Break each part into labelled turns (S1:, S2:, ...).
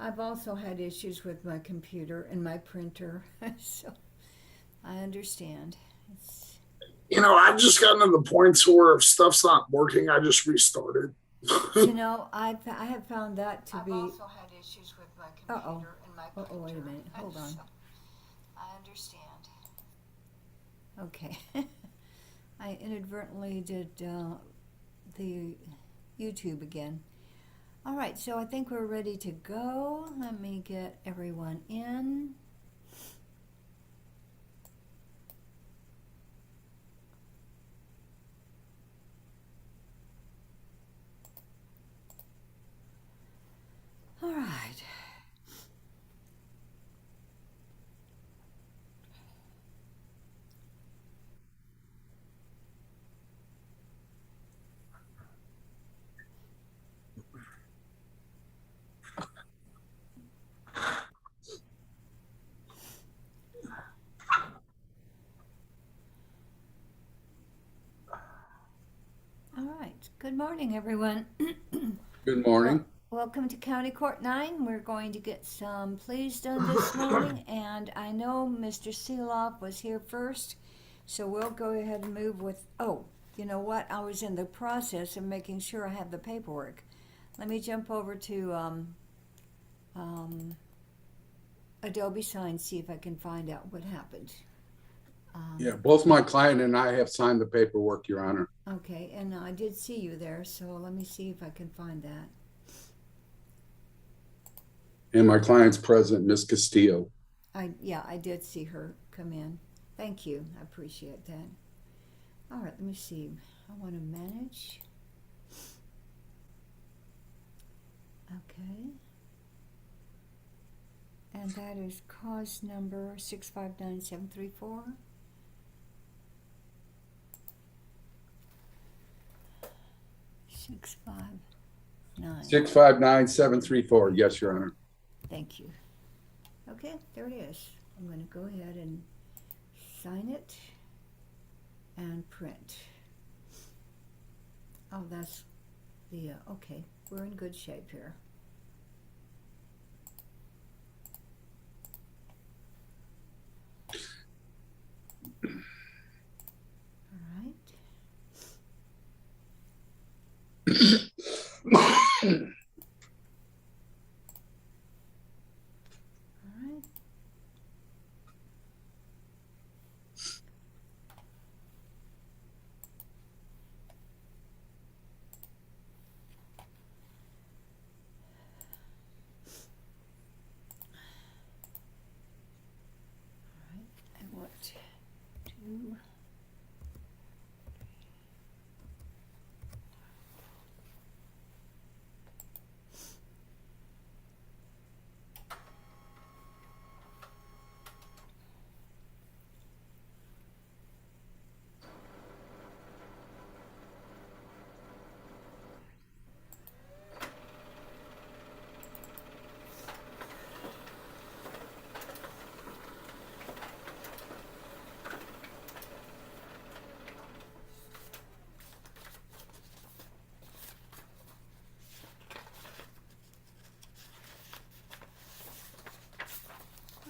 S1: I've also had issues with my computer and my printer, so I understand. It's,
S2: I've just gotten to the point to where if stuff's not working, I just restart it.
S1: I have found that to
S3: I've
S1: be.
S3: also had issues with my
S1: Uh oh.
S3: computer and my
S1: Uh oh. Wait a
S3: printer.
S1: minute. Hold on.
S3: So, I understand.
S1: Okay. I inadvertently did the YouTube again. All right. So I think we're ready to go. Let me get everyone in. All right. All right. Good morning, everyone.
S4: Good
S1: Well,
S4: morning.
S1: welcome to County Court 9. We're going to get some pleas done this morning, and I know Mr. Seeloff was here first, so we'll go ahead and move with. Oh, you know what? I was in the process of making sure I have the paperwork. Let me jump over to um, Adobe Sign, see if I can find out what happened.
S4: Yeah, both my client and I have signed the paperwork, Your Honor.
S1: Okay, and I did see you there, so let me see if I can find that.
S4: And my client's present, Miss Castillo.
S1: Yeah, I did see her come in. Thank you. I appreciate that. All right, let me see. I want to manage. Okay. And that is cause number 659734. Six five nine.
S4: 659734. Yes, Your Honor.
S1: Thank you. Okay, there it is. I'm going to go ahead and sign it and print. Oh, that's the, okay, we're in good shape here. All right. All right. All right. I want to.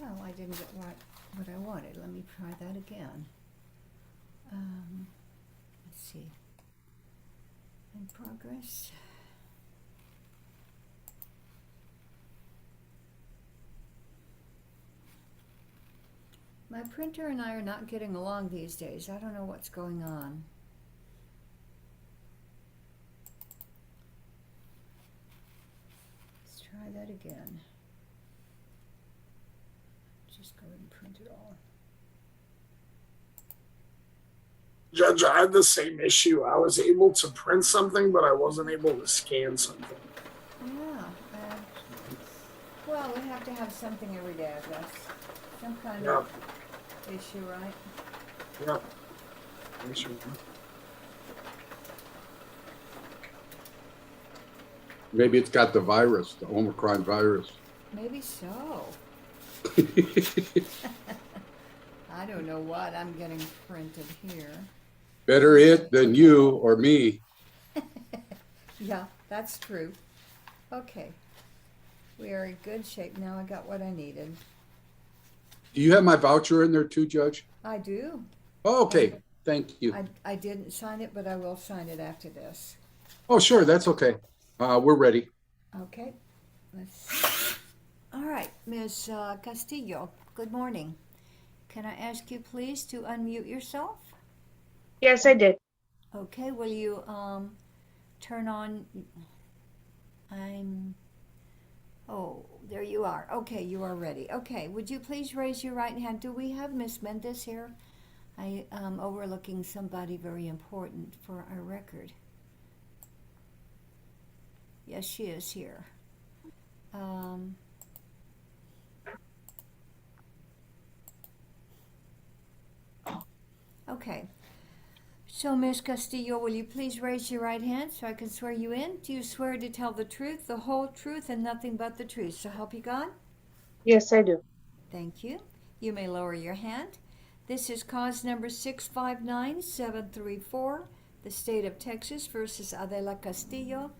S1: Well, I didn't get what I wanted. Let me try that again. Let's see. In progress. My printer and I are not getting along these days. I don't know what's going on. Let's try that again. Just go ahead and print it all.
S2: Judge, I had the same issue. I was able to print something, but I wasn't able to scan something.
S1: Yeah. Well, we have to have something every day, I guess. Some kind
S2: Yep.
S1: of issue, right?
S2: Yep. Thanks, Your
S4: Maybe it's got the virus, the Omicron virus.
S1: Maybe so. I don't know what I'm getting printed here.
S4: Better it than you or me.
S1: Yeah, that's true. Okay. We are in good shape now. I got what I needed.
S4: Do you have my voucher in there too, Judge?
S1: I do.
S4: Oh, okay, thank you.
S1: I didn't sign it, but I will sign it after this.
S4: Oh, sure, that's okay. We're ready.
S1: Okay. Let's. All right, Ms. Castillo, good morning. Can I ask you please to unmute yourself?
S5: Yes, I did.
S1: Okay, will you turn on, oh, there you are. Okay, you are ready. Okay, would you please raise your right hand? Do we have Miss Mendez here? I am overlooking somebody very important for our record. Yes, she is here. Okay. So, Ms. Castillo, will you please raise your right hand so I can swear you in? Do you swear to tell the truth, the whole truth, and nothing but the truth? So help you God?
S5: Yes, I do.
S1: Thank you. You may lower your hand. This is cause number 659734, the state of Texas versus Adela Castillo.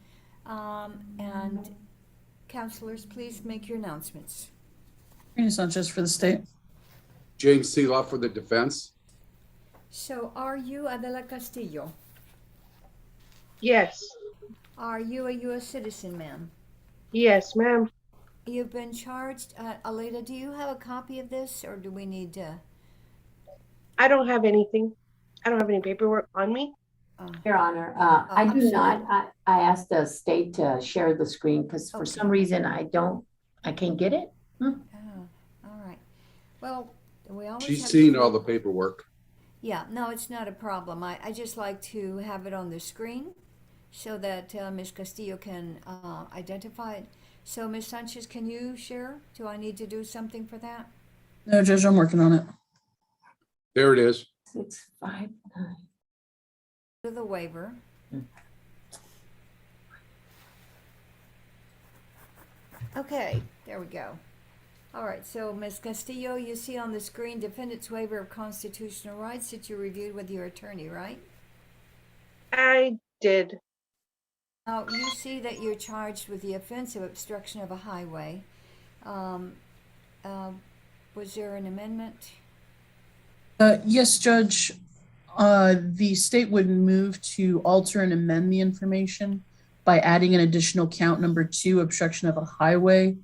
S1: And counselors, please make your announcements.
S6: It's not just for the state.
S4: James Seeloff for the defense.
S1: So, are you Adela Castillo?
S5: Yes.
S1: Are you a U.S. citizen, ma'am?
S5: Yes, ma'am.
S1: You've been charged. Aleda, do you have a copy of this, or do we need to?
S5: I don't have anything. I don't have any paperwork on me.
S7: Your Honor, I
S1: I'm
S7: do
S1: sorry.
S7: not, I asked the state to share the screen because for
S1: Okay.
S7: some reason I can't get it.
S1: Oh, all right. Well, we always
S4: She's
S1: have
S4: seen
S1: to-
S4: all the paperwork.
S1: Yeah, no, it's not a problem. I just like to have it on the screen so that Ms. Castillo can identify it. So, Ms. Sanchez, can you share? Do I need to do something for that?
S6: No, Judge, I'm working on it.
S4: There it is.
S7: 659.
S1: Do the waiver. Okay, there we go. All right, so Ms. Castillo, you see on the screen defendant's waiver of constitutional rights that you reviewed with your attorney, right?
S5: I did.
S1: Now, you see that you're charged with the offense of obstruction of a highway. Was there an amendment?
S6: Yes, Judge, the state would move to alter and amend the information by adding an additional count number 2, obstruction of a highway,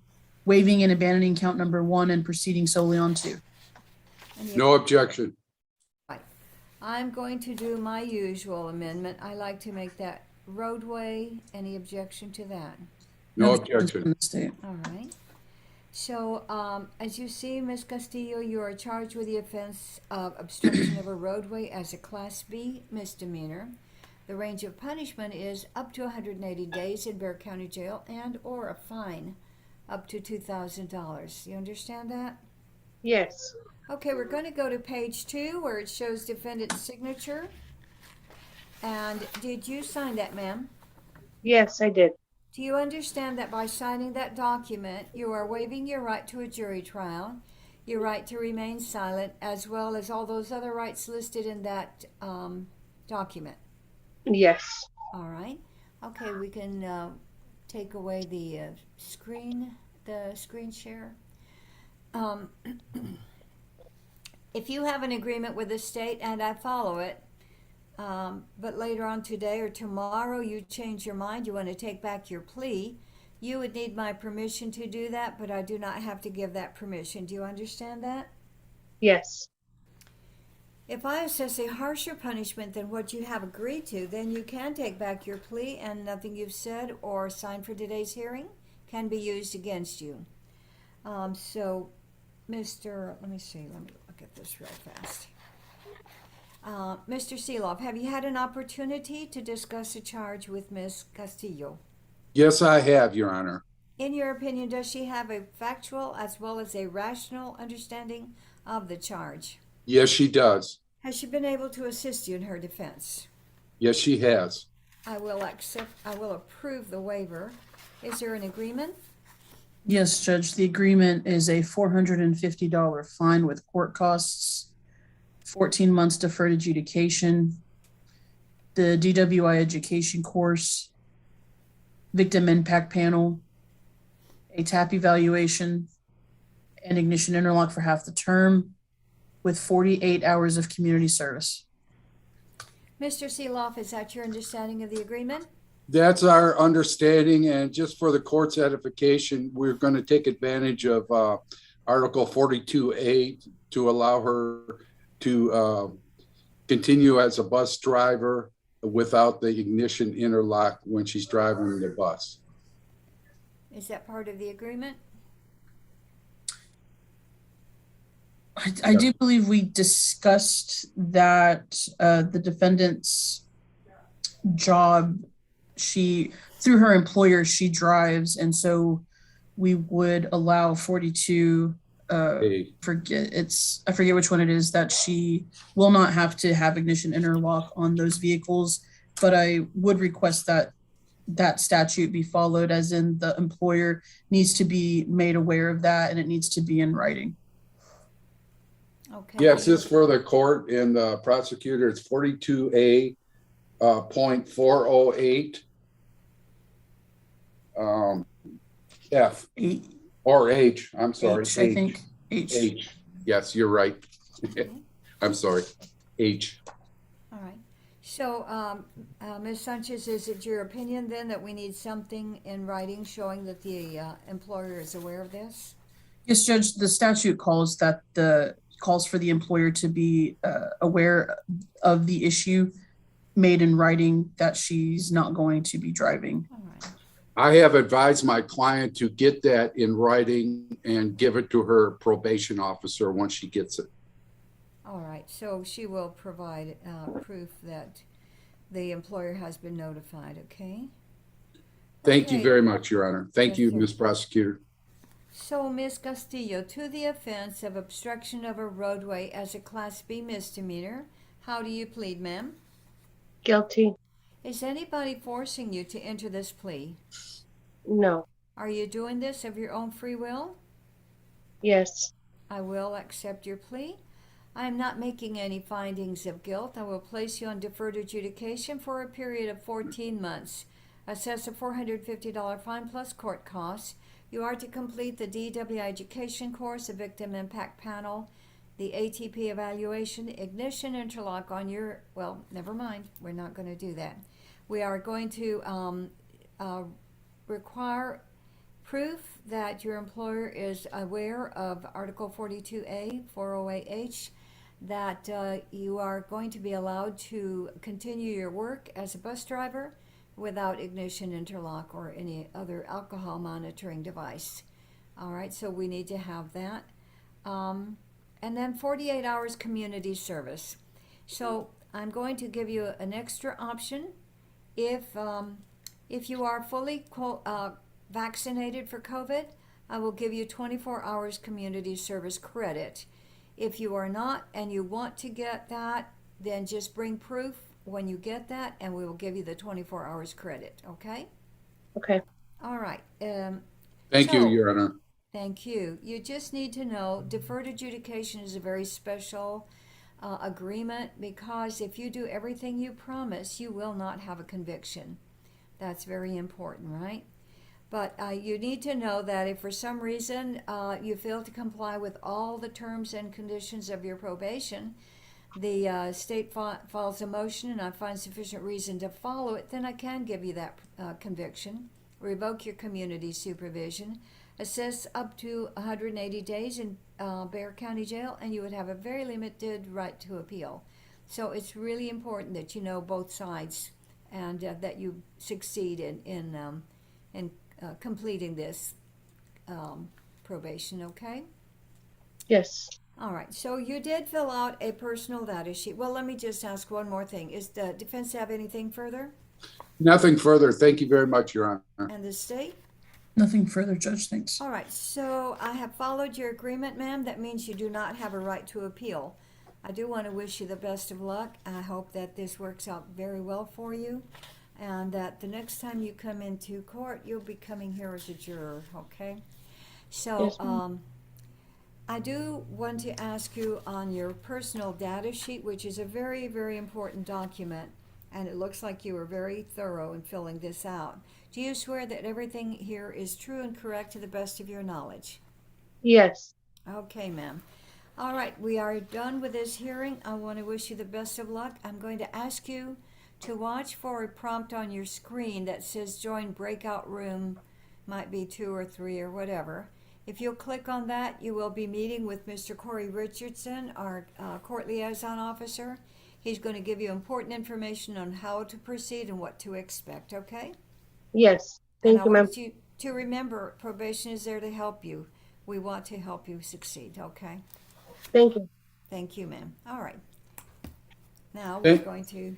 S6: waiving and abandoning count number 1, and proceeding solely on 2.
S4: No objection.
S1: Right. I'm going to do my usual amendment. I like to make that roadway. Any objection to that?
S4: No
S6: objections
S4: objection.
S6: from the state.
S1: All right. So, as you see, Ms. Castillo, you are charged with the offense of obstruction of a roadway as a Class B misdemeanor. The range of punishment is up to 180 days in Bexar County Jail and or a fine up to $2,000. You understand that?
S5: Yes.
S1: Okay, we're going to go to page 2 where it shows defendant's signature. And did you sign that, ma'am?
S5: Yes, I did.
S1: Do you understand that by signing that document, you are waiving your right to a jury trial, your right to remain silent, as well as all those other rights listed in that document?
S5: Yes.
S1: All right. Okay, we can take away the screen share. If you have an agreement with the state and I follow it, but later on today or tomorrow you change your mind, you want to take back your plea, you would need my permission to do that, but I do not have to give that permission. Do you understand that?
S5: Yes.
S1: If I assess a harsher punishment than what you have agreed to, then you can take back your plea and nothing you've said or signed for today's hearing can be used against you. So, let me look at this real fast. Mr. Seeloff, have you had an opportunity to discuss a charge with Ms. Castillo?
S4: Yes, I have, Your Honor.
S1: In your opinion, does she have a factual as well as a rational understanding of the charge?
S4: Yes, she does.
S1: Has she been able to assist you in her defense?
S4: Yes, she has.
S1: I will approve the waiver. Is there an agreement?
S6: Yes, Judge, the agreement is a $450 fine with court costs, 14 months deferred adjudication, the DWI education course, victim impact panel, a TAP evaluation, and ignition interlock for half the term with 48 hours of community service.
S1: Mr. Seeloff, is that your understanding of the agreement?
S4: That's our understanding, and just for the court's edification, we're going to take advantage of Article 42A to allow her to continue as a bus driver without the ignition interlock when she's driving the bus.
S1: Is that part of the agreement?
S6: I do believe we discussed that the defendant's job, through her employer, she drives, and so we would allow 42,
S4: Hey,
S6: I forget which one it is, that she will not have to have ignition interlock on those vehicles, but I would request that that statute be followed, as in the employer needs to be made aware of that and it needs to be in writing.
S1: Okay.
S4: yes, this for the court and the prosecutor, it's 42A .408 F
S6: H,
S4: or H, I'm sorry.
S6: I think.
S4: H. Yes, you're right. I'm sorry. H.
S1: All right. So, Ms. Sanchez, is it your opinion then that we need something in writing showing that the employer is aware of this?
S6: Yes, Judge, the statute calls for the employer to be aware of the issue, made in writing that she's not going to be driving.
S1: All right.
S4: I have advised my client to get that in writing and give it to her probation officer once she gets it.
S1: All right. So she will provide proof that the employer has been notified, okay?
S4: Thank you
S1: Okay.
S4: very much, Your Honor. Thank
S1: Yes,
S4: you,
S1: sir.
S4: Ms. Prosecutor.
S1: So, Ms. Castillo, to the offense of obstruction of a roadway as a Class B misdemeanor, how do you plead, ma'am?
S5: Guilty.
S1: Is anybody forcing you to enter this plea?
S5: No.
S1: Are you doing this of your own free will?
S5: Yes.
S1: I will accept your plea. I am not making any findings of guilt. I will place you on deferred adjudication for a period of 14 months. Assess a $450 fine plus court costs. You are to complete the DWI education course, a victim impact panel, the ATP evaluation, ignition interlock on your, well, never mind, we're not going to do that. We are going to require proof that your employer is aware of Article 42A, 408H, that you are going to be allowed to continue your work as a bus driver without ignition interlock or any other alcohol monitoring device. All right, so we need to have that. And then 48 hours community service. So I'm going to give you an extra option. If you are fully vaccinated for COVID, I will give you 24 hours community service credit. If you are not and you want to get that, then just bring proof when you get that, and we will give you the 24 hours credit, okay?
S5: Okay.
S1: All right.
S4: Thank you,
S1: So-
S4: Your Honor.
S1: Thank you. You just need to know deferred adjudication is a very special agreement, because if you do everything you promise, you will not have a conviction. That's very important, right? But you need to know that if for some reason you fail to comply with all the terms and conditions of your probation, the state files a motion and I find sufficient reason to follow it, then I can give you that conviction, revoke your community supervision, assess up to 180 days in Bexar County Jail, and you would have a very limited right to appeal. So it's really important that you know both sides and that you succeed in completing this probation, okay?
S5: Yes.
S1: All right, so you did fill out a personal data sheet. Well, let me just ask one more thing. Is the defense have anything further?
S4: Nothing further. Thank you very much, Your Honor.
S1: And the state?
S6: Nothing further, Judge, thanks.
S1: All right, so I have followed your agreement, ma'am. That means you do not have a right to appeal. I do want to wish you the best of luck. I hope that this works out very well for you, and that the next time you come into court, you'll be coming here as a juror, okay? So,
S5: Yes, ma'am.
S1: I do want to ask you on your personal data sheet, which is a very, very important document, and it looks like you were very thorough in filling this out. Do you swear that everything here is true and correct to the best of your knowledge?
S5: Yes.
S1: Okay, ma'am. All right, we are done with this hearing. I want to wish you the best of luck. I'm going to ask you to watch for a prompt on your screen that says join breakout room, might be 2 or 3 or whatever. If you'll click on that, you will be meeting with Mr. Corey Richardson, our court liaison officer. He's going to give you important information on how to proceed and what to expect, okay?
S5: Yes.
S1: And
S5: Thank
S1: I
S5: you, ma'am.
S1: want you to remember, probation is there to help you. We want to help you succeed, okay?
S5: Thank you.
S1: Thank you, ma'am. All right. Now, we're
S4: Thank-
S1: going to,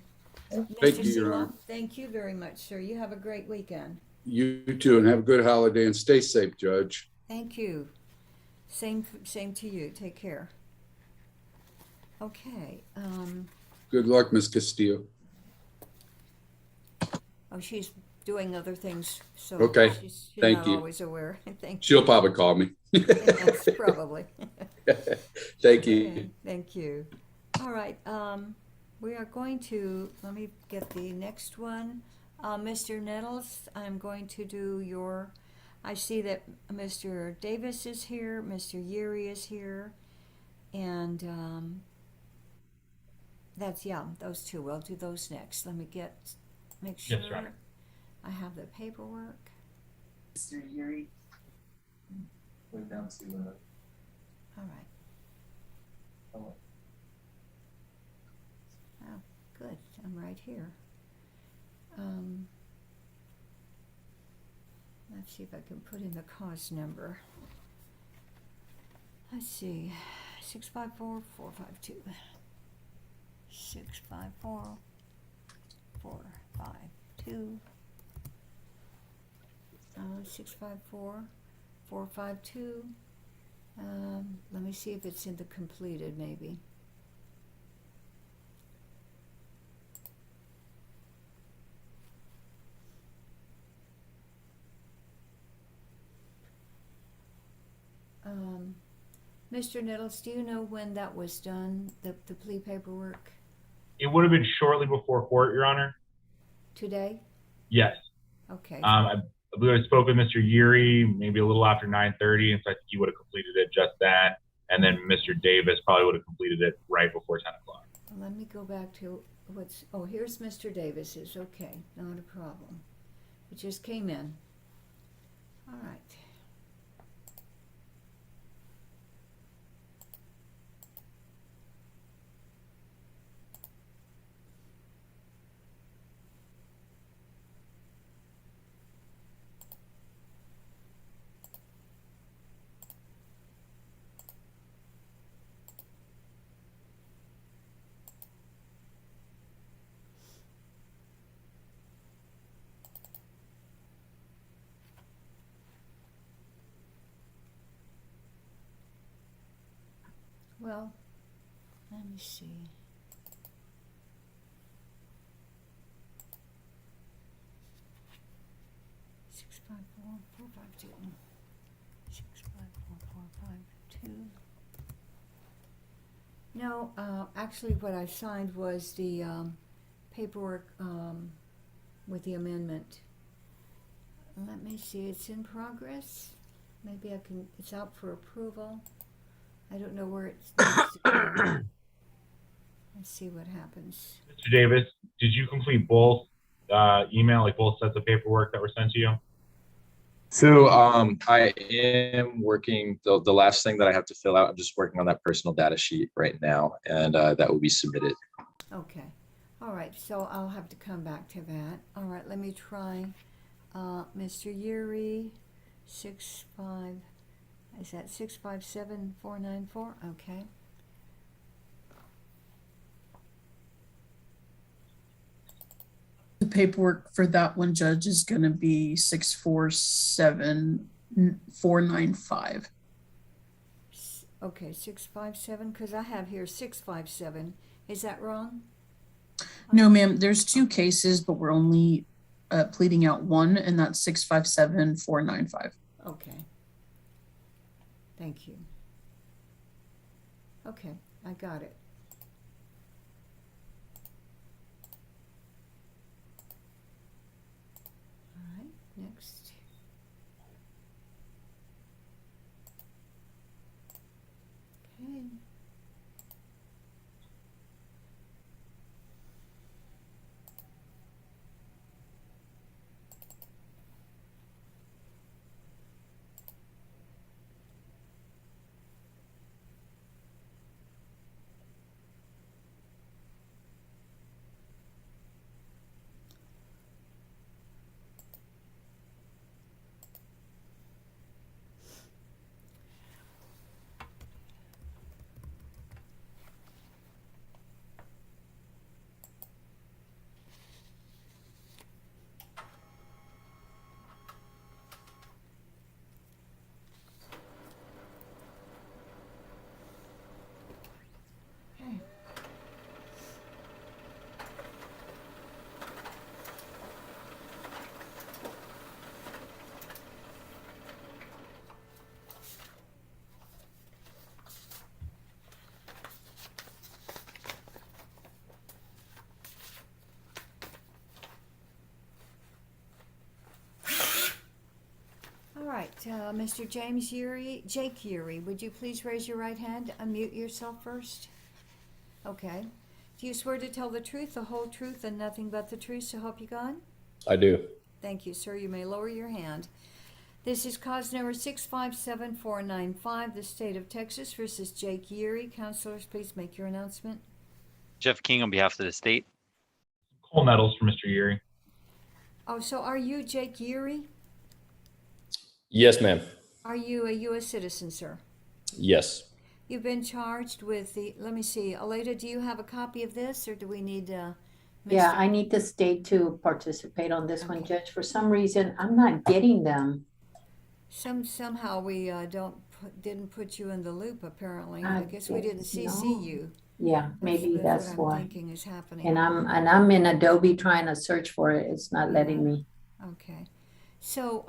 S4: Thank
S1: Mr.
S4: you, Your
S1: Seeloff,
S4: Honor.
S1: thank you very much, sir. You have a great weekend.
S4: You too, and have a good holiday and stay safe, Judge.
S1: Thank you. Same to you. Take care. Okay,
S4: Good luck, Ms. Castillo.
S1: oh, she's doing other things, so
S4: Okay,
S1: she's
S4: thank
S1: not
S4: you.
S1: always aware. Thank
S4: She'll
S1: you.
S4: probably call me.
S1: Yes, probably.
S4: Thank you.
S1: Okay, thank you. All right, we are going to, let me get the next one. Mr. Nettles, I'm going to do your, I see that Mr. Davis is here, Mr. Yeri is here, and, that's, yeah, those two. We'll do those next. Let me make sure
S8: Yes, Your Honor.
S1: I have the paperwork.
S9: Mr. Yuri went down to
S1: All right.
S9: oh,
S1: Oh, good. I'm right here. Let's see if I can put in the cause number. Let's see, 654-452. 654-452. 654-452. Let me see if it's in the completed, maybe. Mr. Nettles, do you know when that was done, the plea paperwork?
S8: It would have been shortly before court, Your Honor.
S1: Today?
S8: Yes.
S1: Okay.
S8: I believe I spoke with Mr. Yuri maybe a little after 9:30, and so I think he would have completed it just that. And then Mr. Davis probably would have completed it right before 10 o'clock.
S1: Let me go back to here's Mr. Davis's. Okay, not a problem. It just came in. All right. Well, let me see. Six five four four five two. 654-452. No, actually, what I signed was the paperwork with the amendment. Let me see. It's in progress. Maybe I can. It's out for approval. I don't know where it needs to go. Let's see what happens.
S8: Mr. Davis, did you complete both email, like both sets of paperwork that were sent to you?
S10: So I am working, the last thing that I have to fill out, I'm just working on that personal data sheet right now, and that will be submitted.
S1: Okay. All right. So I'll have to come back to that. All right. Let me try Mr. Yuri, 65. Is that 657-494? Okay.
S6: The paperwork for that one, Judge, is going to be 647-495.
S1: Okay, 657, because I have here 657. Is that wrong?
S6: No, ma'am, there's two cases, but we're only pleading out one, and that's 657-495.
S1: Okay. Thank you. Okay, I got it. All right. Next. Okay. All right, Mr. James Uri, Jake Uri, would you please raise your right hand? Unmute yourself first. Okay. Do you swear to tell the truth, the whole truth, and nothing but the truth, so help you God?
S11: I do.
S1: Thank you, sir. You may lower your hand. This is cause number 657-495, the state of Texas versus Jake Uri. Counselors, please make your announcement.
S12: Jeff King on behalf of the state.
S8: Cole Nettles for Mr. Uri.
S1: Oh, so are you Jake Uri?
S11: Yes, ma'am.
S1: Are you a U.S. citizen, sir?
S11: Yes.
S1: You've been charged with the, let me see, Aleda, do you have a copy of this, or do we need,
S7: Yeah,
S1: Mr.
S7: I need the state to participate on this one,
S1: Okay.
S7: Judge. For some reason, I'm not getting them.
S1: Somehow we didn't put you in the loop, apparently. I
S7: I
S1: guess we didn't
S7: guess
S1: CC
S7: no.
S1: you.
S7: Yeah, maybe that's
S1: what I'm
S7: why.
S1: thinking is happening.
S7: And I'm in Adobe trying to search for it. It's not letting me.
S1: Okay. So,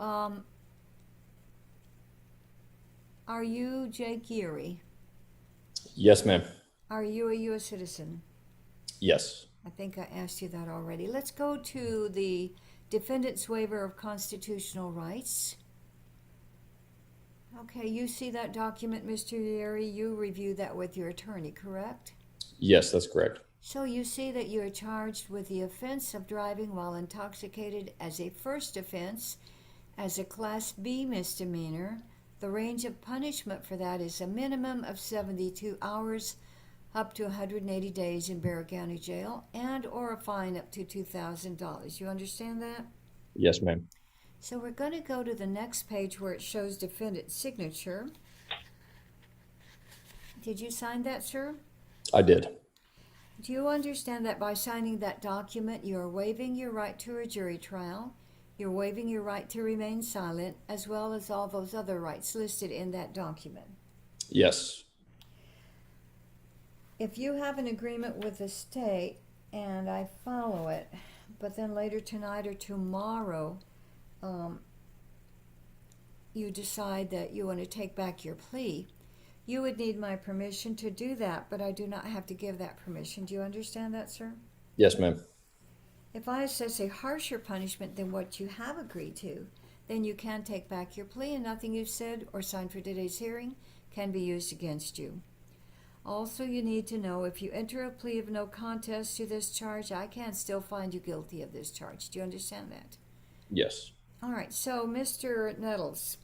S1: are you Jake Uri?
S11: Yes, ma'am.
S1: Are you a U.S. citizen?
S11: Yes.
S1: I think I asked you that already. Let's go to the defendant's waiver of constitutional rights. Okay, you see that document, Mr. Uri? You reviewed that with your attorney, correct?
S11: Yes, that's correct.
S1: So you see that you are charged with the offense of driving while intoxicated as a first offense, as a Class B misdemeanor. The range of punishment for that is a minimum of 72 hours up to 180 days in Barrow County Jail and or a fine up to $2,000. You understand that?
S11: Yes, ma'am.
S1: So we're going to go to the next page where it shows defendant's signature. Did you sign that, sir?
S11: I did.
S1: Do you understand that by signing that document, you are waiving your right to a jury trial, you're waiving your right to remain silent, as well as all those other rights listed in that document?
S11: Yes.
S1: If you have an agreement with the state and I follow it, but then later tonight or tomorrow, you decide that you want to take back your plea, you would need my permission to do that, but I do not have to give that permission. Do you understand that, sir?
S11: Yes, ma'am.
S1: If I assess a harsher punishment than what you have agreed to, then you can take back your plea and nothing you've said or signed for today's hearing can be used against you. Also, you need to know if you enter a plea of no contest to this charge, I can still find you guilty of this charge. Do you understand that?
S11: Yes.
S1: All right, so Mr. Nettles,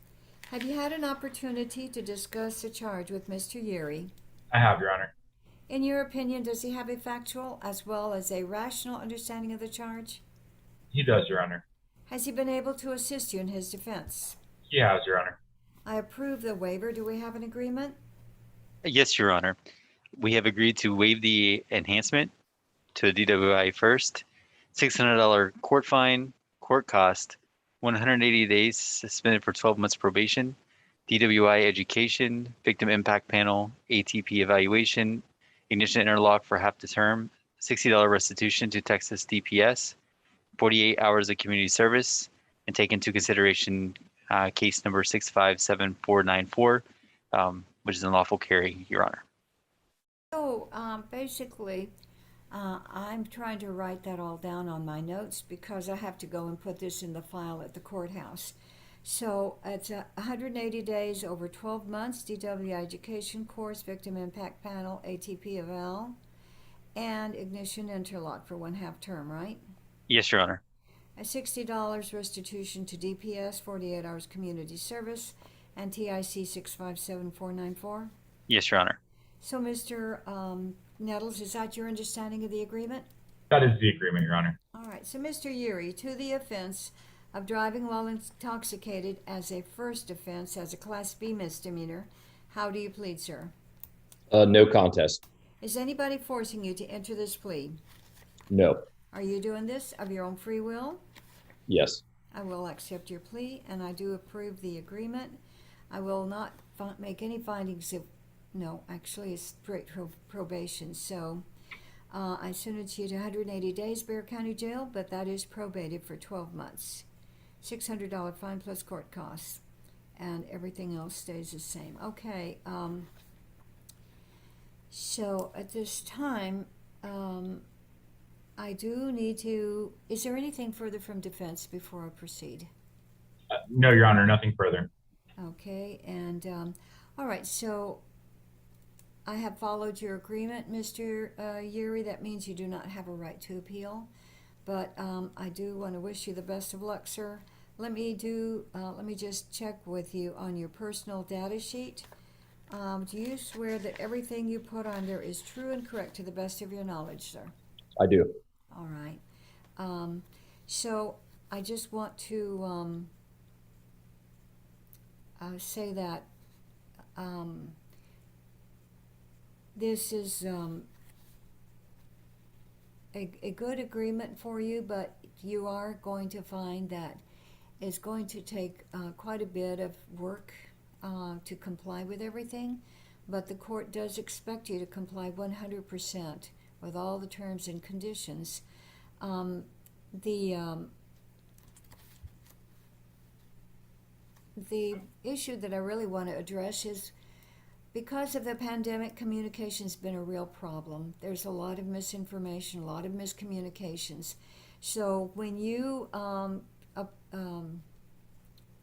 S1: have you had an opportunity to discuss the charge with Mr. Uri?
S8: I have, Your Honor.
S1: In your opinion, does he have a factual as well as a rational understanding of the charge?
S8: He does, Your Honor.
S1: Has he been able to assist you in his defense?
S8: He has, Your Honor.
S1: I approve the waiver. Do we have an agreement?
S12: Yes, Your Honor. We have agreed to waive the enhancement to the DWI first, $600 court fine, court cost, 180 days suspended for 12 months probation, DWI education, victim impact panel, ATP evaluation, ignition interlock for half the term, $60 restitution to Texas DPS, 48 hours of community service, and take into consideration case number 657-494, which is unlawful carry, Your Honor.
S1: So basically, I'm trying to write that all down on my notes because I have to go and put this in the file at the courthouse. So it's 180 days over 12 months, DWI education course, victim impact panel, ATP eval, and ignition interlock for 1/2 term, right?
S12: Yes, Your Honor.
S1: A $60 restitution to DPS, 48 hours community service, and TIC 657494.
S12: Yes, Your Honor.
S1: So, Mr. Nettles, is that your understanding of the agreement?
S8: That is the agreement, Your Honor.
S1: All right, so Mr. Yuri, to the offense of driving while intoxicated as a first offense, as a Class B misdemeanor, how do you plead, sir?
S11: No contest.
S1: Is anybody forcing you to enter this plea?
S11: No.
S1: Are you doing this of your own free will?
S11: Yes.
S1: I will accept your plea, and I do approve the agreement. I will not make any findings of, no, actually, it's straight probation. So I sentence you to 180 days, Bear County Jail, but that is probated for 12 months. $600 fine plus court costs, and everything else stays the same. Okay, so at this time, I do need to, is there anything further from defense before I proceed?
S8: No, Your Honor, nothing further.
S1: Okay, and all right, so I have followed your agreement, Mr. Yuri. That means you do not have a right to appeal, but I do want to wish you the best of luck, sir. Let me just check with you on your personal data sheet. Do you swear that everything you put on there is true and correct to the best of your knowledge, sir?
S11: I do.
S1: All right. So I just want to say that this is a good agreement for you, but you are going to find that it's going to take quite a bit of work to comply with everything, but the court does expect you to comply 100% with all the terms and conditions. The issue that I really want to address is because of the pandemic, communication's been a real problem. There's a lot of misinformation, a lot of miscommunications. So when you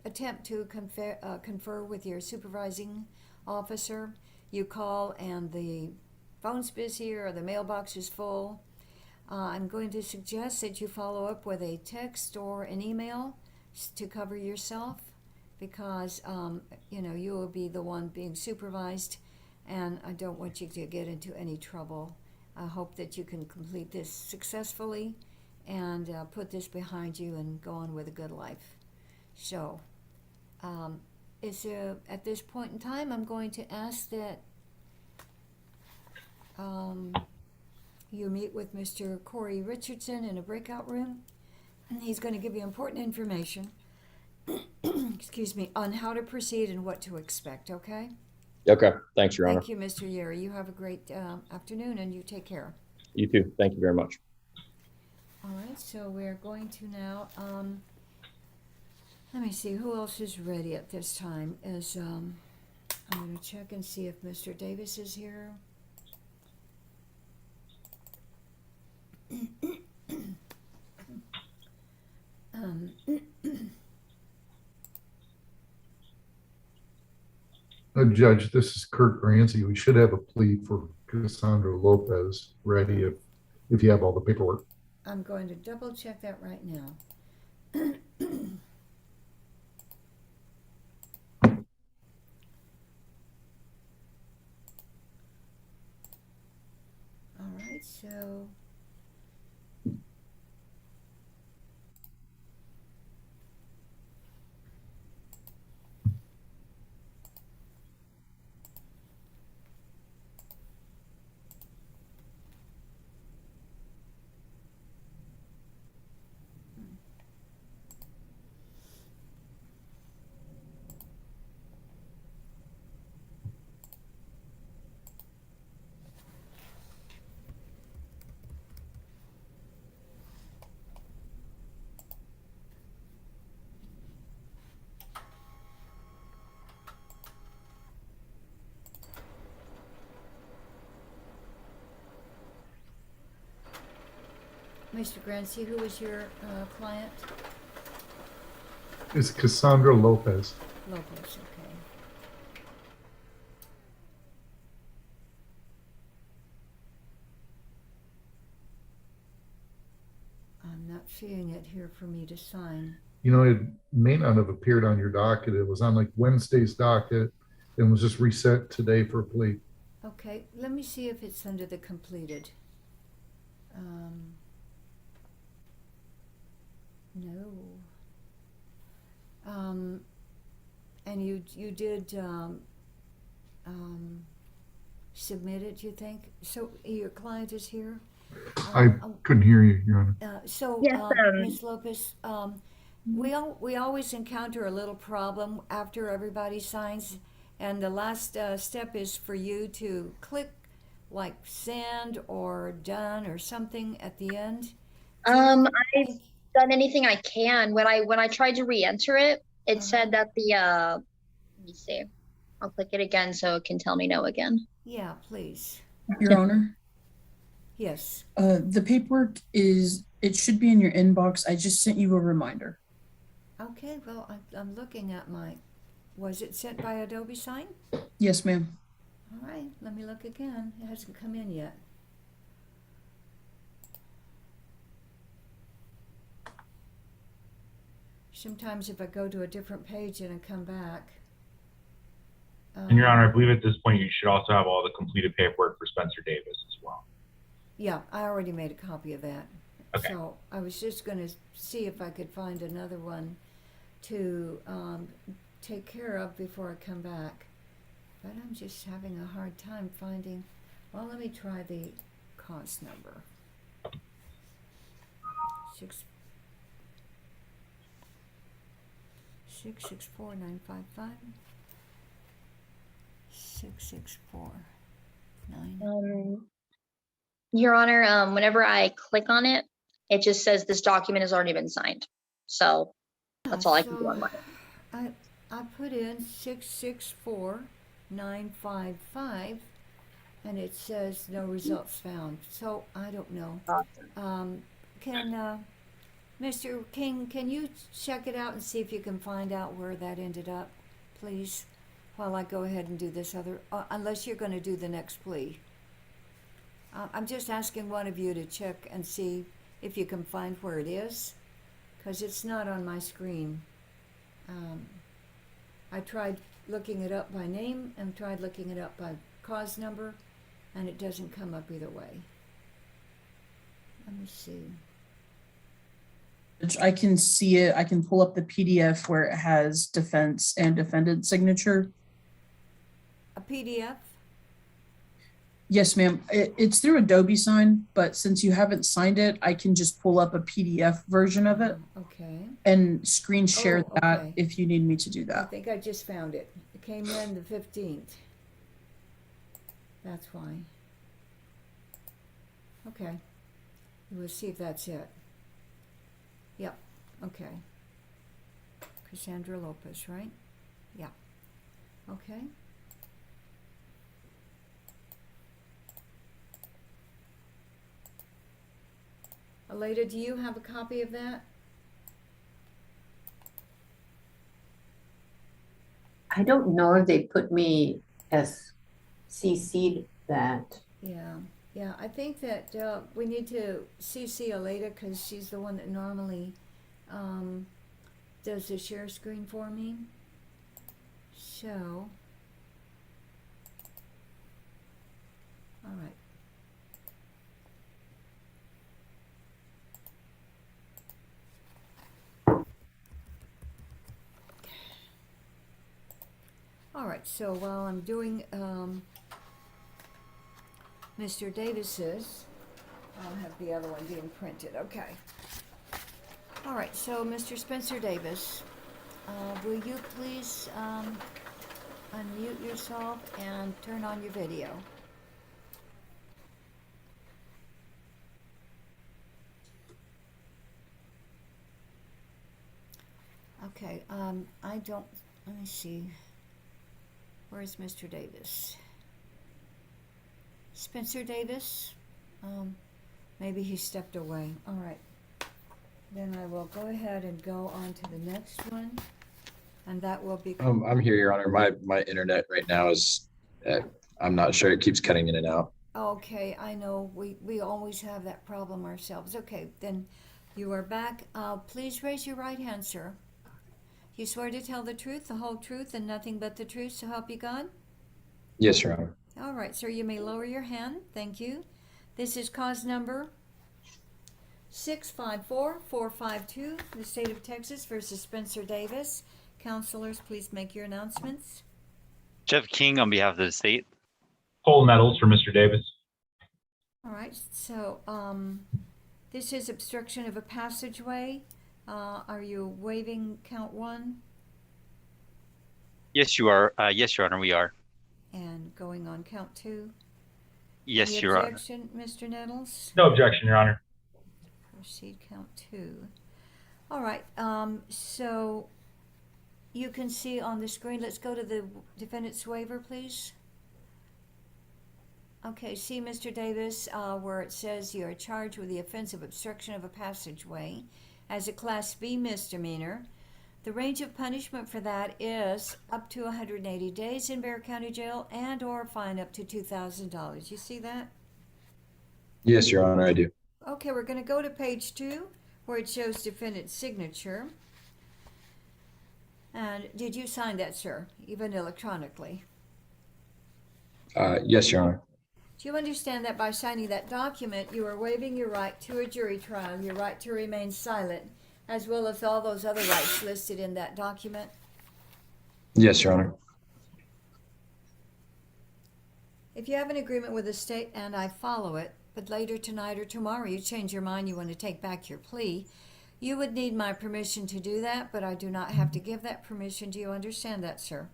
S1: attempt to confer with your supervising officer, you call and the phone's busy or the mailbox is full, I'm going to suggest that you follow up with a text or an email to cover yourself, because you will be the one being supervised, and I don't want you to get into any trouble. I hope that you can complete this successfully and put this behind you and go on with a good life. So at this point in time, I'm going to ask that you meet with Mr. Corey Richardson in a breakout room. He's going to give you important information excuse me, on how to proceed and what to expect, okay?
S11: Okay. Thanks, Your Honor.
S1: Thank you, Mr. Yuri. You have a great afternoon, and you take care.
S11: You too. Thank you very much.
S1: All right, so we're going to now, let me see, who else is ready at this time? I'm going to check and see if Mr. Davis is here.
S13: Judge, this is Kurt Grancy. We should have a plea for Cassandra Lopez ready if you have all the paperwork.
S1: I'm going to double check that right now. All right, so Mr. Grancy, who was your client?
S13: It's Cassandra Lopez.
S1: Lopez, okay. I'm not seeing it here for me to sign.
S13: You know, it may not have appeared on your docket. It was on like Wednesday's docket and was just reset today for a plea.
S1: Okay, let me see if it's under the completed. No. And you did submit it, you think? So your client is here?
S13: I couldn't hear you, Your Honor.
S1: So, Ms. Lopez, we always encounter a little problem after everybody signs, and the last step is for you to click like send or done or something at the end.
S14: I've done anything I can. When I tried to re-enter it, it said that the let me see. I'll click it again so it can tell me no again.
S1: Yeah, please.
S6: Your Honor,
S1: Yes.
S6: the paperwork it should be in your inbox. I just sent you a reminder.
S1: Okay, well, I'm looking at was it sent by Adobe Sign?
S6: Yes, ma'am.
S1: All right, let me look again. It hasn't come in yet. Sometimes if I go to a different page and I come back.
S8: And Your Honor, I believe at this point you should also have all the completed paperwork for Spencer Davis as well.
S1: Yeah, I already made a copy of that.
S8: Okay.
S1: So I was just going to see if I could find another one to take care of before I come back. But I'm just having a hard time finding. Well, let me try the cause number. 664-955. 664-9.
S14: Your Honor, whenever I click on it, it just says this document has already been signed. So that's all I can do on mine.
S1: I put in 664-955, and it says no results found. So I don't know. Mr. King, can you check it out and see if you can find out where that ended up, please? While I go ahead and do this other, unless you're going to do the next plea. I'm just asking one of you to check and see if you can find where it is, because it's not on my screen. I tried looking it up by name and tried looking it up by cause number, and it doesn't come up either way. Let me see.
S6: I can see it. I can pull up the PDF where it has defense and defendant signature.
S1: A PDF?
S6: Yes, ma'am. It's through Adobe Sign, but since you haven't signed it, I can just pull up a PDF version of it
S1: Okay.
S6: and screen share that
S1: okay.
S6: if you need me to do
S1: I
S6: that.
S1: think I just found it. It came in the 15th. That's why. Okay. We'll see if that's it. Yep. Okay. Cassandra Lopez, right? Yeah. Okay. Aleda, do you have a copy of that?
S7: I don't know if they put me as CC'd that.
S1: Yeah, I think that we need to CC Aleda because she's the one that normally does the share screen for me. So, all right. All right, so while I'm doing Mr. Davis's, I'll have the other one being printed. Okay. All right, so Mr. Spencer Davis, will you please unmute yourself and turn on your video? Okay, I don't, let me see. Where's Mr. Davis? Spencer Davis, Maybe he stepped away. All right. Then I will go ahead and go on to the next one. And that will be.
S10: I'm here, Your Honor. My internet right now is, I'm not sure. It keeps cutting in and out.
S1: Okay, I know. We always have that problem ourselves. Okay, then you are back. Please raise your right hand, sir. You swear to tell the truth, the whole truth, and nothing but the truth, so help you God?
S10: Yes, Your Honor.
S1: All right, sir, you may lower your hand. Thank you. This is cause number 654452, the state of Texas versus Spencer Davis. Counselors, please make your announcements.
S12: Jeff King on behalf of the state.
S8: Cole Nettles for Mr. Davis.
S1: All right, so this is obstruction of a passageway. Are you waiving count one
S12: Yes, you are. Yes, Your Honor, we are.
S1: and going on count two?
S12: Yes,
S1: Any
S12: Your Honor.
S1: objection, Mr. Nettles?
S8: No objection, Your Honor.
S1: Proceed count two. All right, so you can see on the screen, let's go to the defendant's waiver, please. Okay, see, Mr. Davis, where it says you are charged with the offense of obstruction of a passageway as a Class B misdemeanor. The range of punishment for that is up to 180 days in Bexar County Jail and or fine up to $2,000. You see that?
S10: Yes, Your Honor, I do.
S1: Okay, we're going to go to page 2 where it shows defendant's signature. And did you sign that, sir, even electronically?
S10: Yes, Your Honor.
S1: Do you understand that by signing that document, you are waiving your right to a jury trial, your right to remain silent, as well as all those other rights listed in that document?
S10: Yes, Your Honor.
S1: If you have an agreement with the state and I follow it, but later tonight or tomorrow you change your mind, you want to take back your plea, you would need my permission to do that, but I do not have to give that permission. Do you understand that, sir?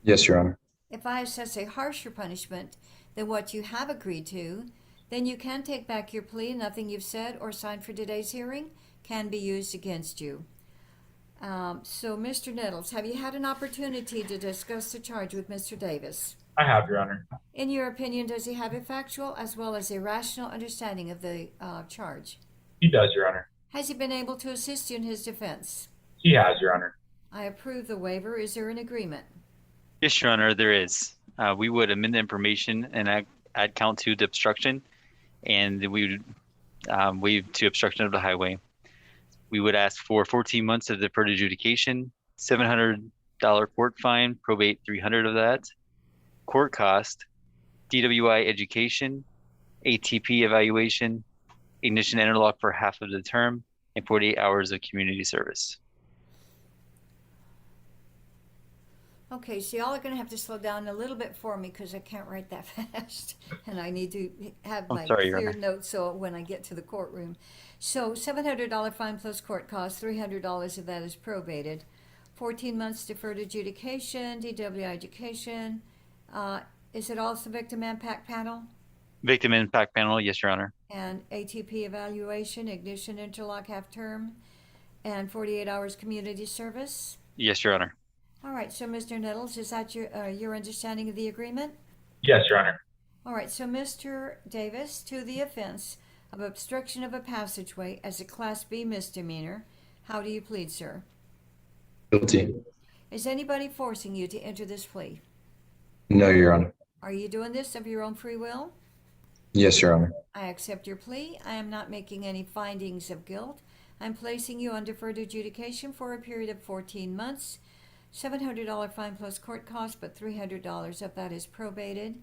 S10: Yes, Your Honor.
S1: If I assess a harsher punishment than what you have agreed to, then you can take back your plea. Nothing you've said or signed for today's hearing can be used against you. So, Mr. Nettles, have you had an opportunity to discuss the charge with Mr. Davis?
S8: I have, Your Honor.
S1: In your opinion, does he have a factual as well as a rational understanding of the charge?
S8: He does, Your Honor.
S1: Has he been able to assist you in his defense?
S8: He has, Your Honor.
S1: I approve the waiver. Is there an agreement?
S12: Yes, Your Honor, there is. We would amend the information and add count 2 to obstruction, and we would waive to obstruction of the highway. We would ask for 14 months of deferred adjudication, $700 court fine, probate $300 of that, court cost, DWI education, ATP evaluation, ignition interlock for half of the term, and 48 hours of community service.
S1: Okay, so y'all are going to have to slow down a little bit for me because I can't write that fast. And I need to have my clear notes so when I get to the courtroom. So $700 fine plus court costs, $300 of that is probated. 14 months deferred adjudication, DWI education. Is it also victim impact panel?
S12: Victim impact panel, yes, Your Honor.
S1: And ATP evaluation, ignition interlock half term, and 48 hours community service?
S12: Yes, Your Honor.
S1: All right, so Mr. Nettles, is that your understanding of the agreement?
S8: Yes, Your Honor.
S1: All right, so Mr. Davis, to the offense of obstruction of a passageway as a Class B misdemeanor, how do you plead, sir?
S10: Guilty.
S1: Is anybody forcing you to enter this plea?
S10: No, Your Honor.
S1: Are you doing this of your own free will?
S10: Yes, Your Honor.
S1: I accept your plea. I am not making any findings of guilt. I'm placing you on deferred adjudication for a period of 14 months. $700 fine plus court costs, but $300 of that is probated.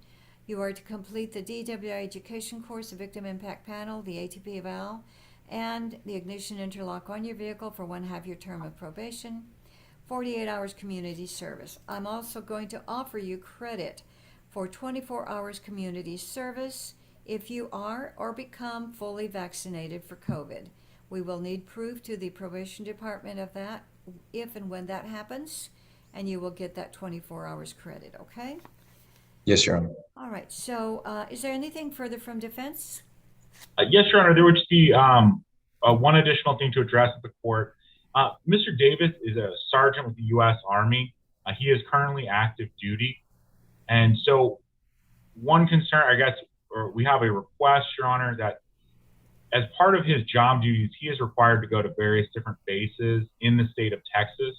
S1: You are to complete the DWI education course, the victim impact panel, the ATP eval, and the ignition interlock on your vehicle for 1/2 your term of probation. 48 hours community service. I'm also going to offer you credit for 24 hours community service if you are or become fully vaccinated for COVID. We will need proof to the probation department of that if and when that happens, and you will get that 24 hours credit, okay?
S10: Yes, Your Honor.
S1: All right, so is there anything further from defense?
S8: Yes, Your Honor. There would just be one additional thing to address at the court. Mr. Davis is a sergeant with the U.S. Army. He is currently active duty. And so one concern, I guess, or we have a request, Your Honor, that as part of his job duties, he is required to go to various different bases in the state of Texas.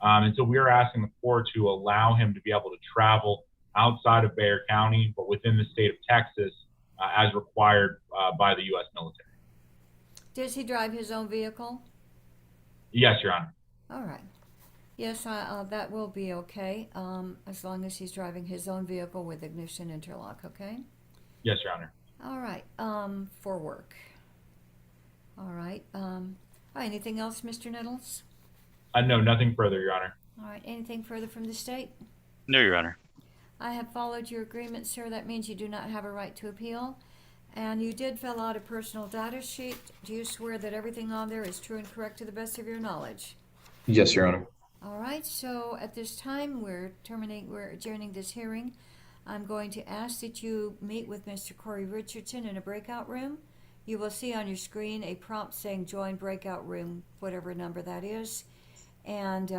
S8: And so we are asking the court to allow him to be able to travel outside of Bexar County, but within the state of Texas, as required by the U.S. military.
S1: Does he drive his own vehicle?
S8: Yes, Your Honor.
S1: All right. Yes, that will be okay, as long as he's driving his own vehicle with ignition interlock, okay?
S8: Yes, Your Honor.
S1: All right, for work. All right, anything else, Mr. Nettles?
S8: No, nothing further, Your Honor.
S1: All right, anything further from the state?
S12: No, Your Honor.
S1: I have followed your agreement, sir. That means you do not have a right to appeal. And you did fill out a personal data sheet. Do you swear that everything on there is true and correct to the best of your knowledge?
S10: Yes, Your Honor.
S1: All right, so at this time, we're adjourning this hearing. I'm going to ask that you meet with Mr. Corey Richardson in a breakout room. You will see on your screen a prompt saying join breakout room, whatever number that is. And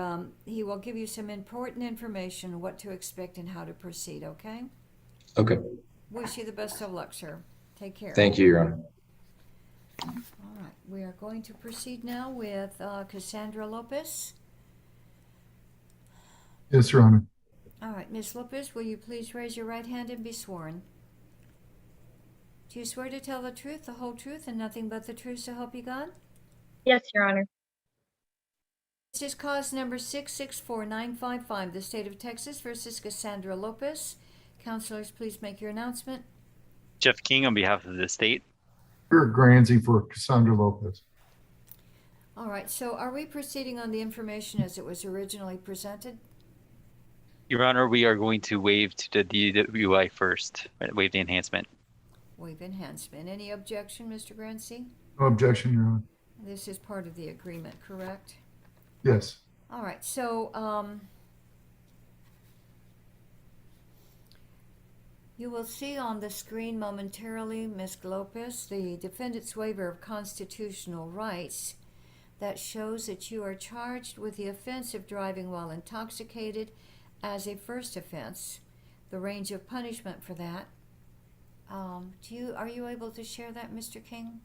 S1: he will give you some important information, what to expect and how to proceed, okay?
S10: Okay.
S1: Wish you the best of luck, sir. Take care.
S10: Thank you, Your Honor.
S1: All right, we are going to proceed now with Cassandra Lopez.
S13: Yes, Your Honor.
S1: All right, Ms. Lopez, will you please raise your right hand and be sworn? Do you swear to tell the truth, the whole truth, and nothing but the truth, so help you God?
S14: Yes, Your Honor.
S1: This is cause number 664955, the state of Texas versus Cassandra Lopez. Counselors, please make your announcement.
S12: Jeff King on behalf of the state.
S13: Kurt Granzi for Cassandra Lopez.
S1: All right, so are we proceeding on the information as it was originally presented?
S12: Your Honor, we are going to waive to the DWI first, waive the enhancement.
S1: Waive enhancement. Any objection, Mr. Grancy?
S13: No objection, Your Honor.
S1: This is part of the agreement, correct?
S13: Yes.
S1: All right, so you will see on the screen momentarily, Ms. Lopez, the defendant's waiver of constitutional rights that shows that you are charged with the offense of driving while intoxicated as a first offense. The range of punishment for that. Are you able to share that, Mr. King?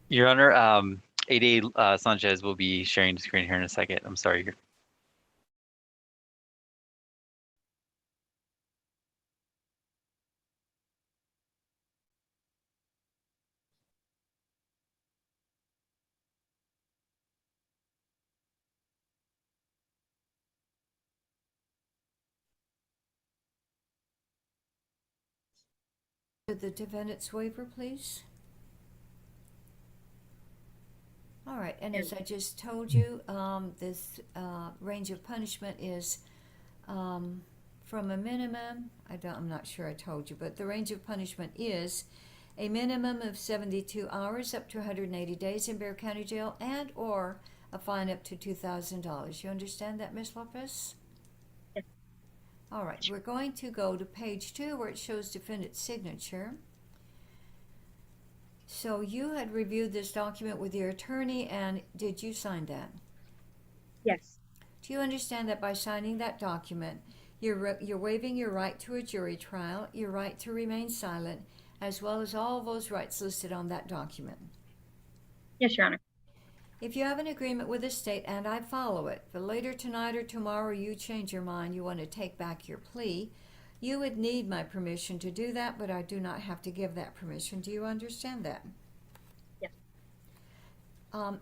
S12: Your Honor, ADA Sanchez will be sharing the screen here in a second. I'm sorry.
S1: The defendant's waiver, please. All right, and as I just told you, this range of punishment is from a minimum, I'm not sure I told you, but the range of punishment is a minimum of 72 hours up to 180 days in Bexar County Jail and or a fine up to $2,000. You understand that, Ms. Lopez?
S14: Yes.
S1: All right, we're going to go to page 2 where it shows defendant's signature. So you had reviewed this document with your attorney, and did you sign that?
S14: Yes.
S1: Do you understand that by signing that document, you're waiving your right to a jury trial, your right to remain silent, as well as all those rights listed on that document?
S14: Yes, Your Honor.
S1: If you have an agreement with the state and I follow it, but later tonight or tomorrow you change your mind, you want to take back your plea, you would need my permission to do that, but I do not have to give that permission. Do you understand that?
S14: Yes.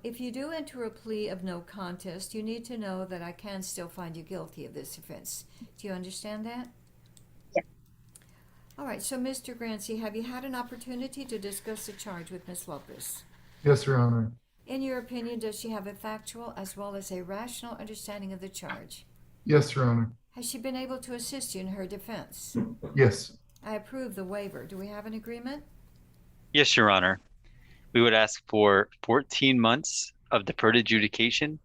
S1: If you do enter a plea of no contest, you need to know that I can still find you guilty of this offense. Do you understand that?
S14: Yes.
S1: All right, so Mr. Grancy, have you had an opportunity to discuss the charge with Ms. Lopez?
S13: Yes, Your Honor.
S1: In your opinion, does she have a factual as well as a rational understanding of the charge?
S13: Yes, Your Honor.
S1: Has she been able to assist you in her defense?
S13: Yes.
S1: I approve the waiver. Do we have an agreement?
S12: Yes, Your Honor. We would ask for 14 months of deferred adjudication,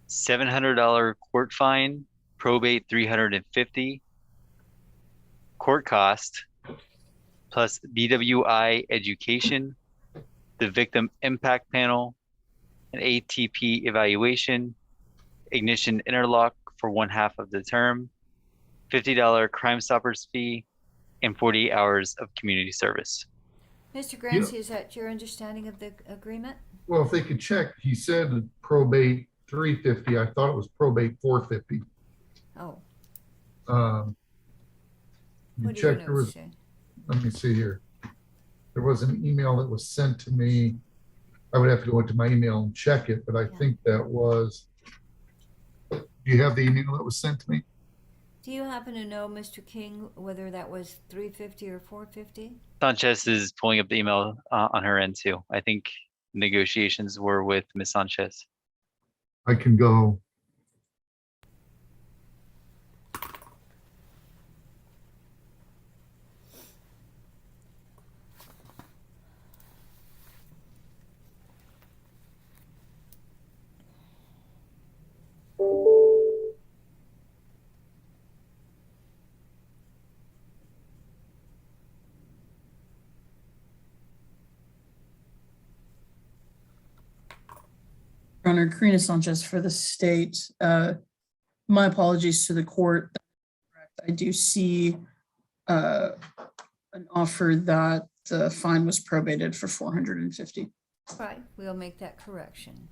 S12: $700 court fine, probate $350, court cost, plus BWI education, the victim impact panel, an ATP evaluation, ignition interlock for 1/2 of the term, $50 Crime Stoppers fee, and 40 hours of community service.
S1: Mr. Grancy, is that your understanding of the agreement?
S13: Well, if they could check, he said probate 350. I thought it was probate 450.
S1: Oh,
S13: You
S1: what do your
S13: checked, there
S1: notes
S13: was,
S1: say?
S13: let me see here. There was an email that was sent to me. I would have to go into my email and check it, but I
S1: Yeah.
S13: think that was, do you have the email that was sent to me?
S1: Do you happen to know, Mr. King, whether that was 350 or 450?
S12: Sanchez is pulling up the email on her end too. I think negotiations were with Ms. Sanchez.
S13: I can go.
S6: Your Honor, Karina Sanchez for the state. My apologies to the court. I do see an offer that the fine was probated for 450.
S1: Right, we'll make that correction.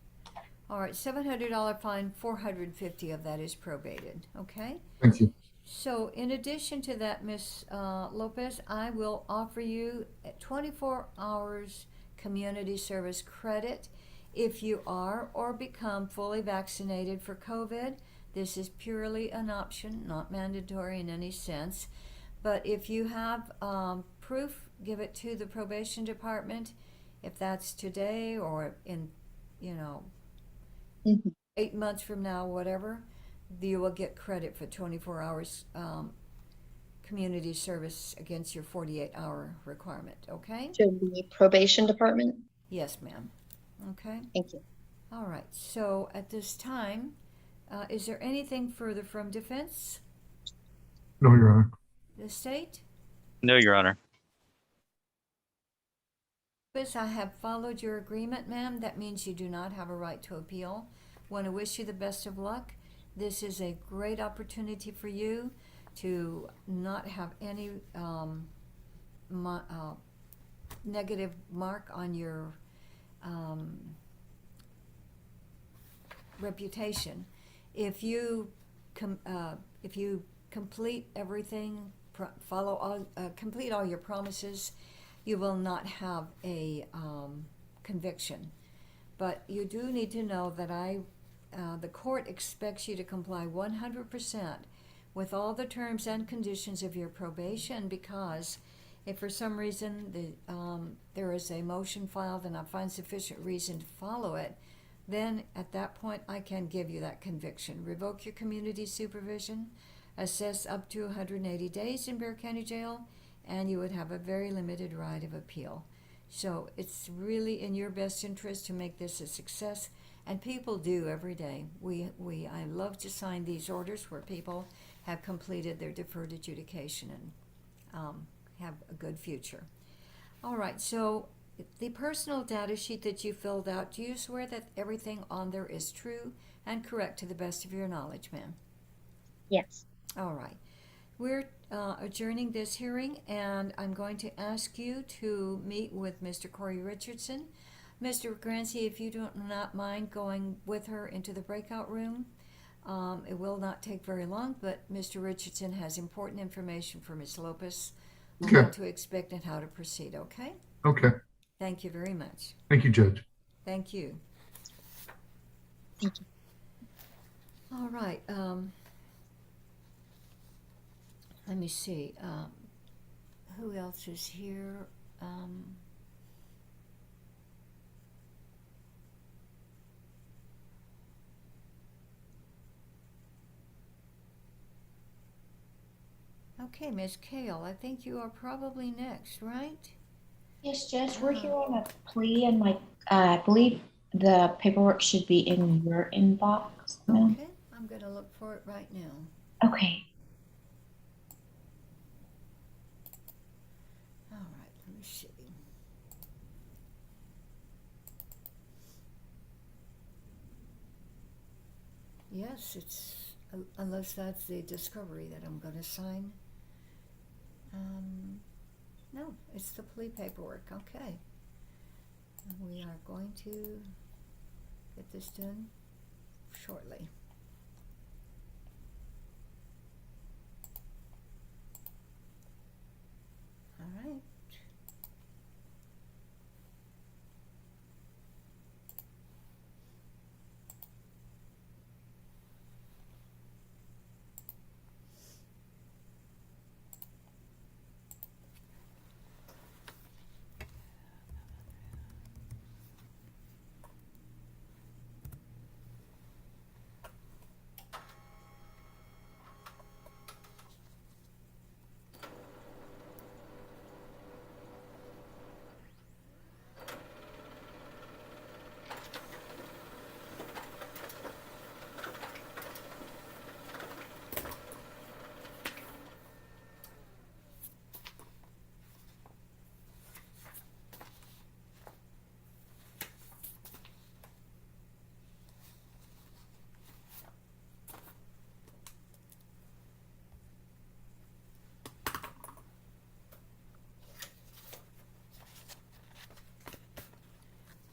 S1: All right, $700 fine, 450 of that is probated, okay?
S13: Thank you.
S1: So in addition to that, Ms. Lopez, I will offer you 24 hours community service credit if you are or become fully vaccinated for COVID. This is purely an option, not mandatory in any sense. But if you have proof, give it to the probation department. If that's today or in, 8 months from now, whatever, you will get credit for 24 hours community service against your 48-hour requirement, okay?
S14: To the probation department?
S1: Yes, ma'am. Okay?
S14: Thank you.
S1: All right, so at this time, is there anything further from defense?
S13: No, Your Honor.
S1: The state?
S12: No, Your Honor.
S1: Yes, I have followed your agreement, ma'am. That means you do not have a right to appeal. Want to wish you the best of luck. This is a great opportunity for you to not have any negative mark on your reputation. If you complete everything, complete all your promises, you will not have a conviction. But you do need to know that the court expects you to comply 100% with all the terms and conditions of your probation, because if for some reason there is a motion filed and I find sufficient reason to follow it, then at that point I can give you that conviction. Revoke your community supervision, assess up to 180 days in Bexar County Jail, and you would have a very limited right of appeal. So it's really in your best interest to make this a success, and people do every day. I love to sign these orders where people have completed their deferred adjudication and have a good future. All right, so the personal data sheet that you filled out, do you swear that everything on there is true and correct to the best of your knowledge, ma'am?
S14: Yes.
S1: All right. We're adjourning this hearing, and I'm going to ask you to meet with Mr. Corey Richardson. Mr. Grancy, if you do not mind going with her into the breakout room, it will not take very long, but Mr. Richardson has important information for Ms. Lopez on
S13: Okay.
S1: what to expect and how to proceed, okay?
S13: Okay.
S1: Thank you very much.
S13: Thank you, Judge.
S1: Thank you.
S14: Thank you.
S1: All right. Let me see. Who else is here? Okay, Ms. Kale, I think you are probably next, right?
S15: Yes, Judge, we're here on a plea, and I believe the paperwork should be in your inbox. ma'am.
S1: Okay, I'm going to look for it right now.
S15: Okay.
S1: All right, let me see. Yes, it's, unless that's the discovery that I'm going to sign. No, it's the plea paperwork, okay. And we are going to get this done shortly. All right.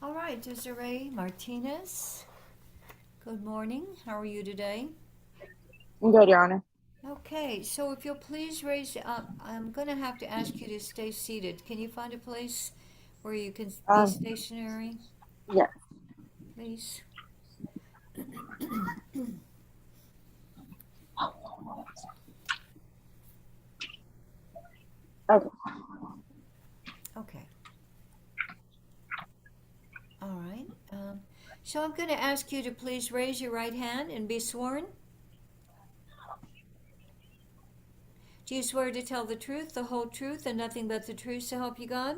S1: All right, Desiree Martinez. Good morning. How are you today?
S16: I'm good, Your Honor.
S1: Okay, so if you'll please raise up, I'm going to have to ask you to stay seated. Can you find a place where you can be stationary,
S16: Yes.
S1: please?
S16: Okay.
S1: Okay. All right. So I'm going to ask you to please raise your right hand and be sworn. Do you swear to tell the truth, the whole truth, and nothing but the truth so help you God?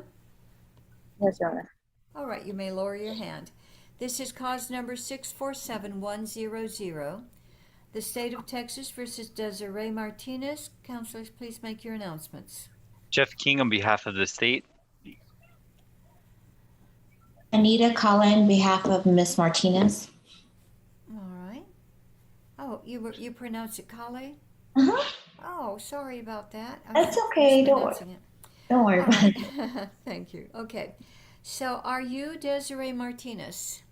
S16: Yes, Your Honor.
S1: All right, you may lower your hand. This is cause number 647100. The State of Texas versus Desiree Martinez. Counselors, please make your announcements.
S12: Jeff King on behalf of the state.
S15: Anita Collin, on behalf of Miss Martinez.
S1: All right. Oh, you pronounce it Kale?
S15: Uh-huh.
S1: Oh, sorry about that. I
S15: That's
S1: was
S15: okay. Don't worry.
S1: mispronouncing it.
S15: Don't worry
S1: All
S15: about
S1: right.
S15: it.
S1: Thank you. Okay. So, are you Desiree Martinez?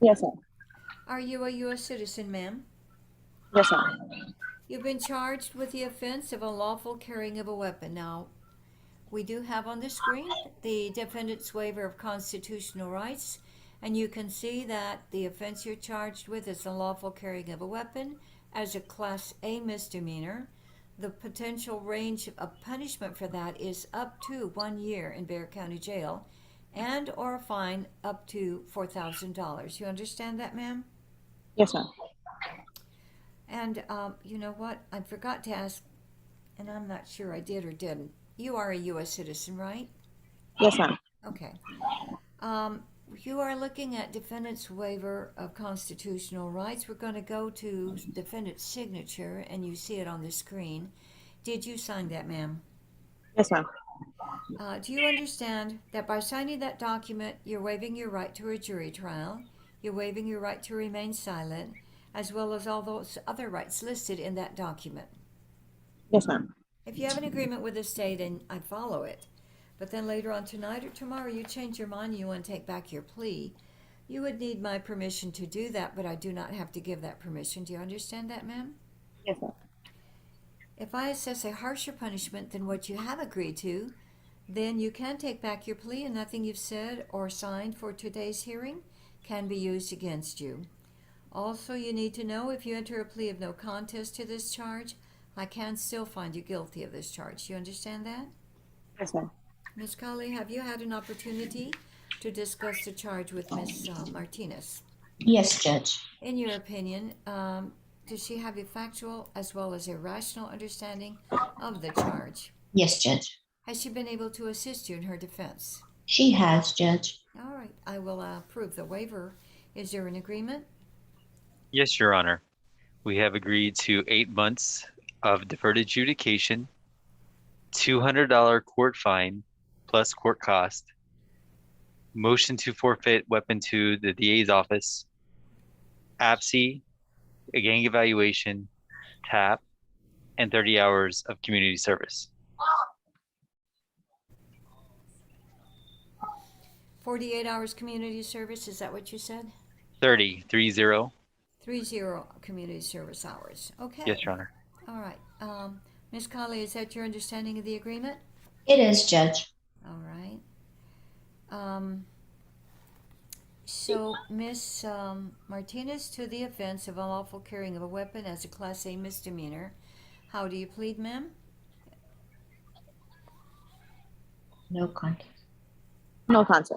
S16: Yes, sir.
S1: Are you a U.S. citizen, ma'am?
S16: Yes, sir.
S1: You've been charged with the offense of unlawful carrying of a weapon. Now, we do have on the screen the defendant's waiver of constitutional rights, and you can see that the offense you're charged with is unlawful carrying of a weapon as a Class A misdemeanor. The potential range of punishment for that is up to 1 year in Bexar County Jail and or a fine up to $4,000. You understand that, ma'am?
S16: Yes, sir.
S1: And you know what? I forgot to ask, and I'm not sure I did or didn't. You are a U.S. citizen, right?
S16: Yes, sir.
S1: Okay. You are looking at defendant's waiver of constitutional rights. We're going to go to defendant's signature, and you see it on the screen. Did you sign that, ma'am?
S16: Yes, ma'am.
S1: Do you understand that by signing that document, you're waiving your right to a jury trial, you're waiving your right to remain silent, as well as all those other rights listed in that document?
S16: Yes, ma'am.
S1: If you have an agreement with the state, and I follow it, but then later on tonight or tomorrow you change your mind and you want to take back your plea, you would need my permission to do that, but I do not have to give that permission. Do you understand that, ma'am?
S16: Yes, ma'am.
S1: If I assess a harsher punishment than what you have agreed to, then you can take back your plea and nothing you've said or signed for today's hearing can be used against you. Also, you need to know if you enter a plea of no contest to this charge, I can still find you guilty of this charge. You understand that?
S16: Yes, ma'am.
S1: Ms. Colley, have you had an opportunity to discuss the charge with Ms. Martinez?
S15: Yes, Judge.
S1: In your opinion, does she have a factual as well as a rational understanding of the charge?
S15: Yes, Judge.
S1: Has she been able to assist you in her defense?
S15: She has, Judge.
S1: All right, I will approve the waiver. Is there an agreement?
S12: Yes, Your Honor. We have agreed to 8 months of deferred adjudication, $200 court fine plus court cost, motion to forfeit weapon to the DA's office, APSI, a gang evaluation, TAP, and 30 hours of community service.
S1: 48 hours community service, is that what you said?
S12: 30.
S1: 30 community service hours. Okay.
S12: Yes, Your Honor.
S1: All right. Ms. Colley, is that your understanding of the agreement?
S15: It is, Judge.
S1: All right. So, Ms. Martinez, to the offense of unlawful carrying of a weapon as a Class A misdemeanor, how do you plead, ma'am?
S15: No contest.
S16: No contest.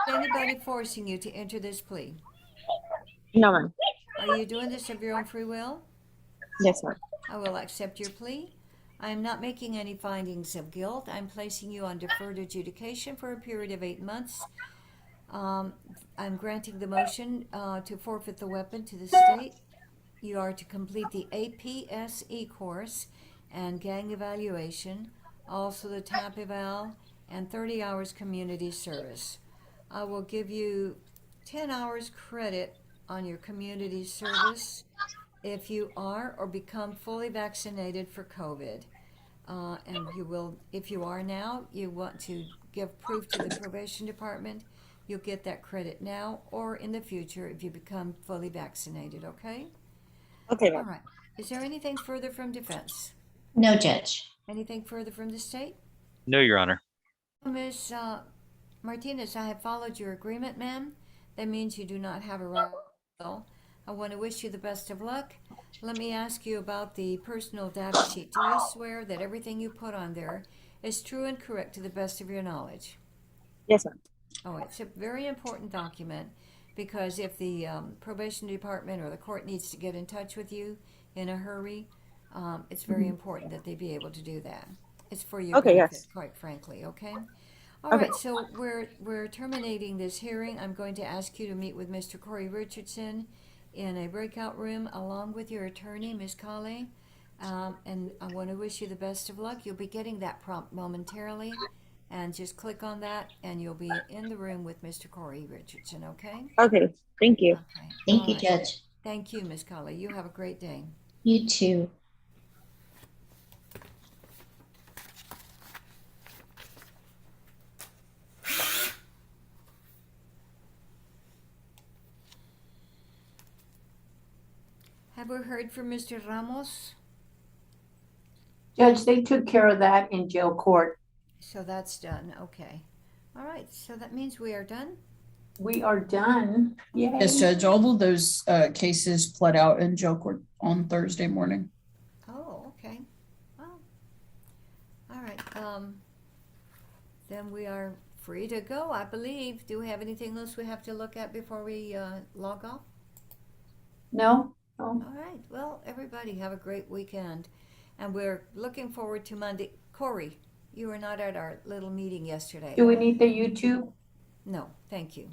S1: Is anybody forcing you to enter this plea?
S16: No, ma'am.
S1: Are you doing this of your own free will?
S16: Yes, ma'am.
S1: I will accept your plea. I am not making any findings of guilt. I'm placing you on deferred adjudication for a period of 8 months. I'm granting the motion to forfeit the weapon to the state. You are to complete the APSE course and gang evaluation, also the TAP eval, and 30 hours community service. I will give you 10 hours credit on your community service if you are or become fully vaccinated for COVID. And you will, if you are now, you want to give proof to the probation department, you'll get that credit now or in the future if you become fully vaccinated, okay?
S16: Okay,
S1: All
S16: ma'am.
S1: right. Is there anything further from defense?
S15: No, Judge.
S1: Anything further from the state?
S12: No, Your Honor.
S1: Ms. Martinez, I have followed your agreement, ma'am. That means you do not have a right. I want to wish you the best of luck. Let me ask you about the personal data sheet. Do you swear that everything you put on there is true and correct to the best of your knowledge?
S16: Yes, ma'am.
S1: Oh, it's a very important document because if the probation department or the court needs to get in touch with you in a hurry, it's very important that they be able to do that. It's for your
S16: Okay,
S1: benefit,
S16: yes.
S1: quite frankly, okay? All
S16: Okay.
S1: right, so we're terminating this hearing. I'm going to ask you to meet with Mr. Corey Richardson in a breakout room along with your attorney, Ms. Colley. And I want to wish you the best of luck. You'll be getting that prompt momentarily. And just click on that and you'll be in the room with Mr. Corey Richardson, okay?
S16: Okay. Thank you.
S1: Okay.
S15: Thank
S1: All
S15: you,
S1: right.
S15: Judge.
S1: Thank you, Ms. Colley. You have a great day.
S15: You too.
S1: Have we heard from Mr. Ramos?
S7: Judge, they took care of that in jail court.
S1: So that's done, okay. All right, so that means we are done?
S7: We are done. Yay.
S6: Yes, Judge. All of those cases pled out in jail court on Thursday morning.
S1: Oh, okay. Well, all right. Then we are free to go, I believe. Do we have anything else we have to look at before we log off?
S7: No?
S1: All right. Well, everybody have a great weekend. And we're looking forward to Monday. Corey, you were not at our little meeting yesterday.
S7: Do we need the YouTube?
S1: No, thank you.